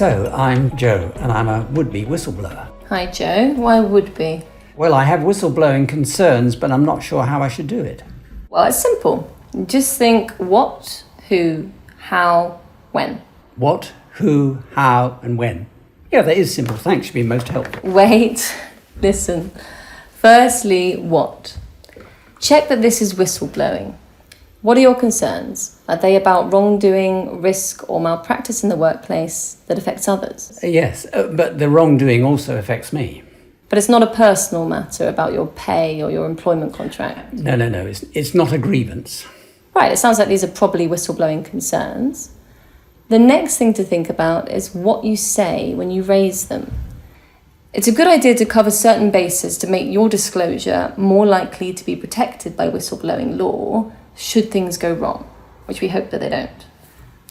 So, I'm Joe, and I'm a would-be whistleblower. Hi Joe, why would-be? Well, I have whistleblowing concerns, but I'm not sure how I should do it. Well, it's simple. Just think what, who, how, when. What, who, how, and when. Yeah, that is simple. Thanks, you've been most helpful. Wait, listen. Firstly, what? Check that this is whistleblowing. What are your concerns? Are they about wrongdoing, risk, or malpractice in the workplace that affects others? Yes, but the wrongdoing also affects me. But it's not a personal matter about your pay or your employment contract. No, it's not a grievance. Right, it sounds like these are probably whistleblowing concerns. The next thing to think about is what you say when you raise them. It's a good idea to cover certain bases to make your disclosure more likely to be protected by whistleblowing law should things go wrong, which we hope that they don't.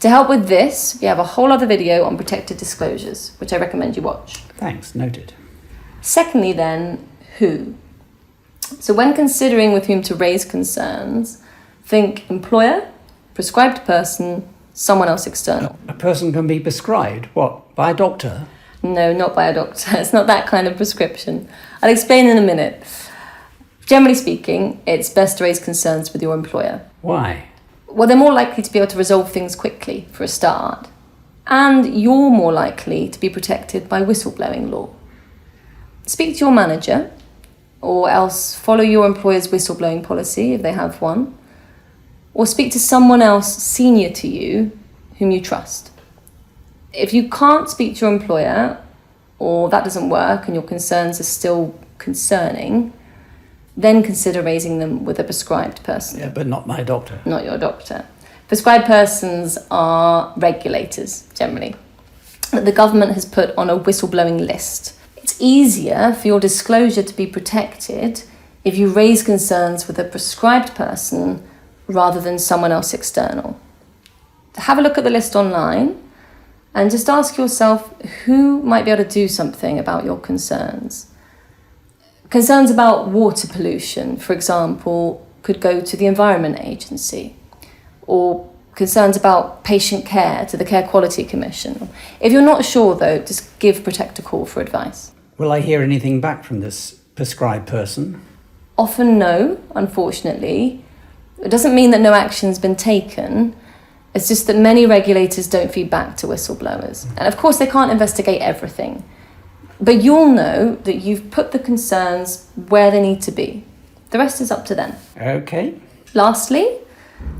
To help with this, we have a whole other video on protected disclosures, which I recommend you watch. Thanks, noted. Secondly then, who? So when considering with whom to raise concerns, think employer, prescribed person, someone else external. A person can be prescribed, what, by a doctor? No, not by a doctor. It's not that kind of prescription. I'll explain in a minute. Generally speaking, it's best to raise concerns with your employer. Why? Well, they're more likely to be able to resolve things quickly, for a start. And you're more likely to be protected by whistleblowing law. Speak to your manager, or else follow your employer's whistleblowing policy if they have one, or speak to someone else senior to you whom you trust. If you can't speak to your employer, or that doesn't work and your concerns are still concerning, then consider raising them with a prescribed person. Yeah, but not my doctor. Not your doctor. Prescribed persons are regulators, generally, that the government has put on a whistleblowing list. It's easier for your disclosure to be protected if you raise concerns with a prescribed person rather than someone else external. Have a look at the list online and just ask yourself who might be able to do something about your concerns. Concerns about water pollution, for example, could go to the Environment Agency, or concerns about patient care to the Care Quality Commission. If you're not sure though, just give Protect a call for advice. Will I hear anything back from this prescribed person? Often no, unfortunately. It doesn't mean that no action's been taken. It's just that many regulators don't feed back to whistleblowers. And of course they can't investigate everything. But you'll know that you've put the concerns where they need to be. The rest is up to them. Okay. Lastly,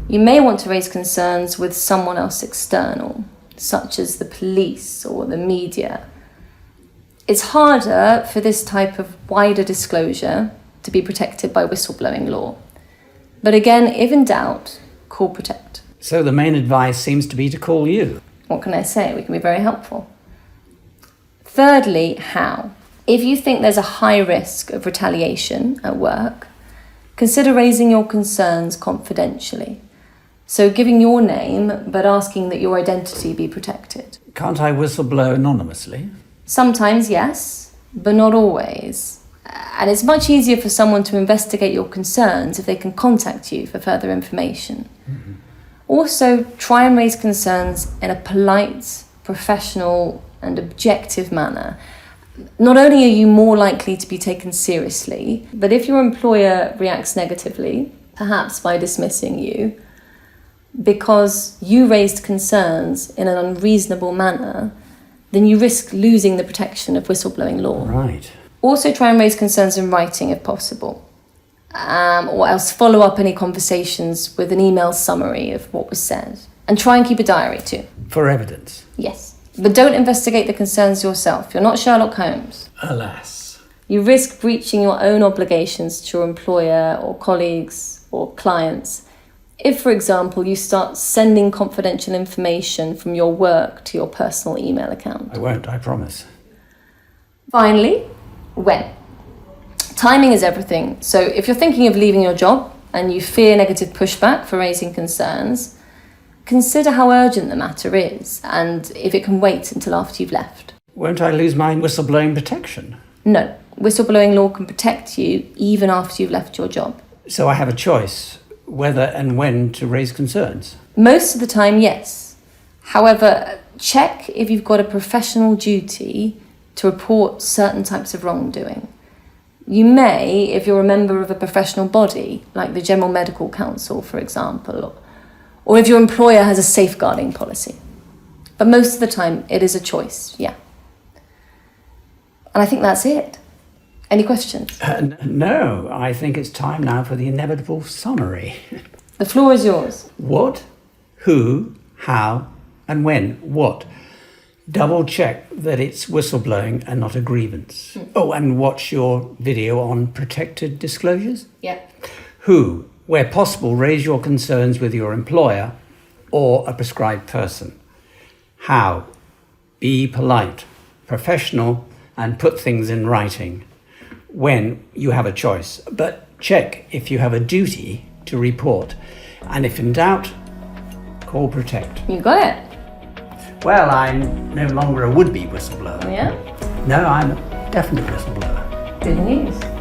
you may want to raise concerns with someone else external, such as the police or the media. It's harder for this type of wider disclosure to be protected by whistleblowing law. But again, if in doubt, call Protect. So the main advice seems to be to call you. What can I say? We can be very helpful. Thirdly, how? If you think there's a high risk of retaliation at work, consider raising your concerns confidentially. So giving your name, but asking that your identity be protected. Can't I whistleblow anonymously? Sometimes, yes, but not always. And it's much easier for someone to investigate your concerns if they can contact you for further information. Mm-hmm. Also, try and raise concerns in a polite, professional, and objective manner. Not only are you more likely to be taken seriously, but if your employer reacts negatively, perhaps by dismissing you, because you raised concerns in an unreasonable manner, then you risk losing the protection of whistleblowing law. Right. Also try and raise concerns in writing if possible, or else follow up any conversations with an email summary of what was said. And try and keep a diary too. For evidence? Yes. But don't investigate the concerns yourself. You're not Sherlock Holmes. Alas. You risk breaching your own obligations to your employer or colleagues or clients if, for example, you start sending confidential information from your work to your personal email account. I won't, I promise. Finally, when? Timing is everything. So if you're thinking of leaving your job and you fear negative pushback for raising concerns, consider how urgent the matter is and if it can wait until after you've left. Won't I lose my whistleblowing protection? No. Whistleblowing law can protect you even after you've left your job. So I have a choice whether and when to raise concerns? Most of the time, yes. However, check if you've got a professional duty to report certain types of wrongdoing. You may, if you're a member of a professional body, like the General Medical Council, for example, or if your employer has a safeguarding policy. But most of the time, it is a choice, yeah. And I think that's it. Any questions? No, I think it's time now for the inevitable summary. The floor is yours. What, who, how, and when? What? Double check that it's whistleblowing and not a grievance. Oh, and watch your video on protected disclosures. Yeah. Who? Where possible, raise your concerns with your employer or a prescribed person. How? Be polite, professional, and put things in writing. When? You have a choice, but check if you have a duty to report. And if in doubt, call Protect. You got it. Well, I'm no longer a would-be whistleblower. Yeah? No, I'm a definite whistleblower. Good news.